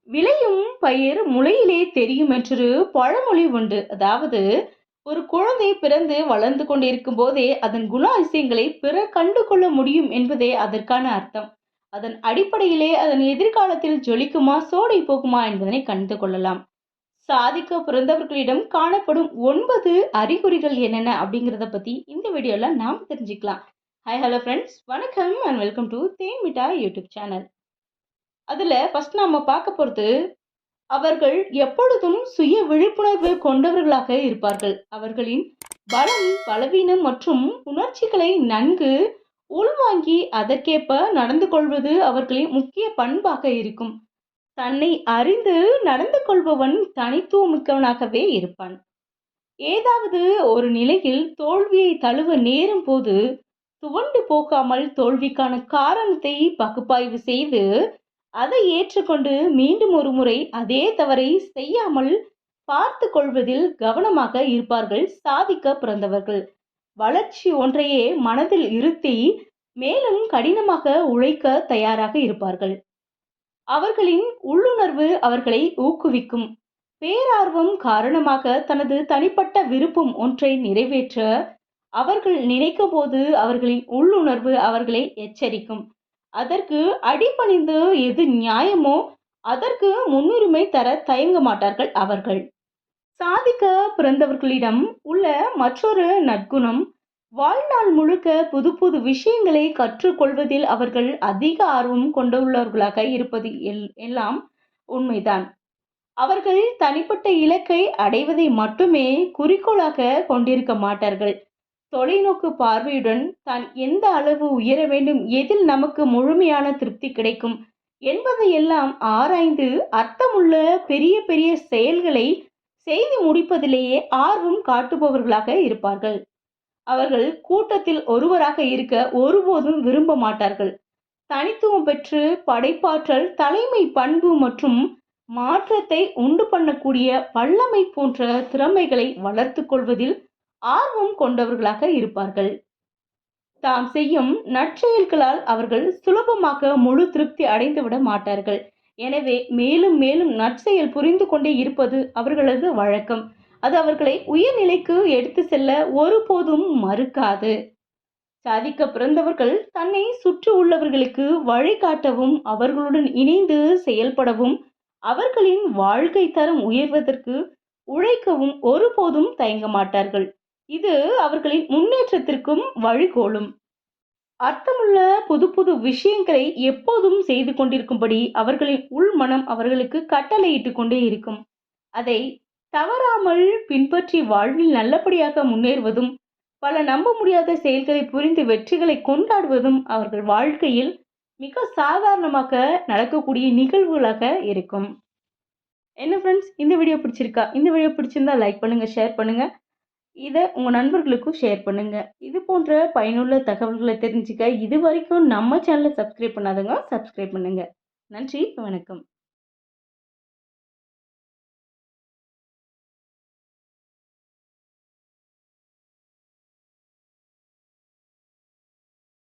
விளையும் பயிர் முளையிலே தெரியும் என்று பழமொழி உண்டு. அதாவது ஒரு குழந்தை பிறந்து வளர்ந்து கொண்டிருக்கும் போதே அதன் குணாதிசயங்களை பிறர் கண்டு கொள்ள முடியும் என்பதே அதற்கான அர்த்தம். அதன் அடிப்படையிலே அதன் எதிர்காலத்தில் ஜொலிக்குமா சோடை போகுமா என்பதனை கண்டு கொள்ளலாம். சாதிக்க பிறந்தவர்களிடம் காணப்படும் 9 அறிகுறிகள் என்னென்ன அப்படிங்கிறத பத்தி இந்த வீடியோல நாம் தெரிஞ்சுக்கலாம். ஹாய் ஹலோ ஃப்ரெண்ட்ஸ், வணக்கம் அண்ட் வெல்கம் டு தேன் மிட்டாய் யூடியூப் சேனல். அதுல ஃபர்ஸ்ட் நாம பார்க்க போறது, அவர்கள் எப்பொழுதும் சுய விழிப்புணர்வு கொண்டவர்களாக இருப்பார்கள். அவர்களின் பலம், பலவீனம் மற்றும் உணர்ச்சிகளை நன்கு உள்வாங்கி அதற்கேற்ப நடந்து கொள்வது அவர்களின் முக்கிய பண்பாக இருக்கும். தன்னை அறிந்து நடந்து கொள்பவன் தனித்துவமிக்கவனாகவே இருப்பான். ஏதாவது ஒரு நிலையில் தோல்வியை தழுவ நேரும் போது துவண்டு போகாமல் தோல்விக்கான காரணத்தை பகுப்பாய்வு செய்து அதை ஏற்றுக்கொண்டு மீண்டும் ஒரு முறை அதே தவறை செய்யாமல் பார்த்து கொள்வதில் கவனமாக இருப்பார்கள் சாதிக்க பிறந்தவர்கள். வளர்ச்சி ஒன்றையே மனதில் இருத்தி மேலும் கடினமாக உழைக்க தயாராக இருப்பார்கள். அவர்களின் உள்ளுணர்வு அவர்களை ஊக்குவிக்கும். பேரார்வம் காரணமாக தனது தனிப்பட்ட விருப்பம் ஒன்றை நிறைவேற்ற அவர்கள் நினைக்கும் போது அவர்களின் உள்ளுணர்வு அவர்களை எச்சரிக்கும். அதற்கு அடிபணிந்து எது நியாயமோ அதற்கு முன்னுரிமை தர தயங்க மாட்டார்கள் அவர்கள். சாதிக்க பிறந்தவர்களிடம் உள்ள மற்றொரு நற்குணம், வாழ்நாள் முழுக்க புது புது விஷயங்களை கற்றுக்கொள்வதில் அவர்கள் அதிக ஆர்வம் கொண்டுள்ளவர்களாக இருப்பது எல்லாம் உண்மைதான். அவர்கள் தனிப்பட்ட இலக்கை அடைவதை மட்டுமே குறிக்கோளாக கொண்டிருக்க மாட்டார்கள். தொலைநோக்கு பார்வையுடன் தான் எந்த அளவு உயர வேண்டும், எதில் நமக்கு முழுமையான திருப்தி கிடைக்கும் என்பதையெல்லாம் ஆராய்ந்து அர்த்தமுள்ள பெரிய பெரிய செயல்களை செய்து முடிப்பதிலேயே ஆர்வம் காட்டுபவர்களாக இருப்பார்கள். அவர்கள் கூட்டத்தில் ஒருவராக இருக்க ஒருபோதும் விரும்ப மாட்டார்கள். தனித்துவம் பெற்று படைப்பாற்றல், தலைமை பண்பு மற்றும் மாற்றத்தை உண்டு பண்ணக்கூடிய வல்லமை போன்ற திறமைகளை வளர்த்து கொள்வதில் ஆர்வம் கொண்டவர்களாக இருப்பார்கள். தாம் செய்யும் நற்செயல்களால் அவர்கள் சுலபமாக முழு திருப்தி அடைந்துவிட மாட்டார்கள். எனவே மேலும் மேலும் நற்செயல் புரிந்து கொண்டே இருப்பது அவர்களது வழக்கம். அது அவர்களை உயர்நிலைக்கு எடுத்து செல்ல ஒருபோதும் மறுக்காது. சாதிக்க பிறந்தவர்கள் தன்னை சுற்றி உள்ளவர்களுக்கு வழிகாட்டவும் அவர்களுடன் இணைந்து செயல்படவும் அவர்களின் வாழ்க்கை தரம் உயர்வதற்கு உழைக்கவும் ஒருபோதும் தயங்க மாட்டார்கள். இது அவர்களின் முன்னேற்றத்திற்கும் வழிகோலும். அர்த்தமுள்ள புது புது விஷயங்களை எப்போதும் செய்து கொண்டிருக்கும்படி அவர்களின் உள்மனம் அவர்களுக்கு கட்டளையிட்டு கொண்டே இருக்கும். அதை தவறாமல் பின்பற்றி வாழ்வில் நல்லபடியாக முன்னேறுவதும் பல நம்ப முடியாத செயல்களை புரிந்து வெற்றிகளை கொண்டாடுவதும் அவர்கள் வாழ்க்கையில் மிக சாதாரணமாக நடக்கக்கூடிய நிகழ்வுகளாக இருக்கும். என்ன ஃப்ரெண்ட்ஸ், இந்த வீடியோ பிடிச்சிருக்கா? இந்த வீடியோ பிடிச்சிருந்தா லைக் பண்ணுங்க, ஷேர் பண்ணுங்க. இதை உங்கள் நண்பர்களுக்கும் ஷேர் பண்ணுங்க. இது போன்ற பயனுள்ள தகவல்களை தெரிஞ்சுக்க இது வரைக்கும் நம்ம சேனலை சப்ஸ்கிரைப் பண்ணாதவங்க சப்ஸ்கிரைப் பண்ணுங்க. நன்றி, வணக்கம்.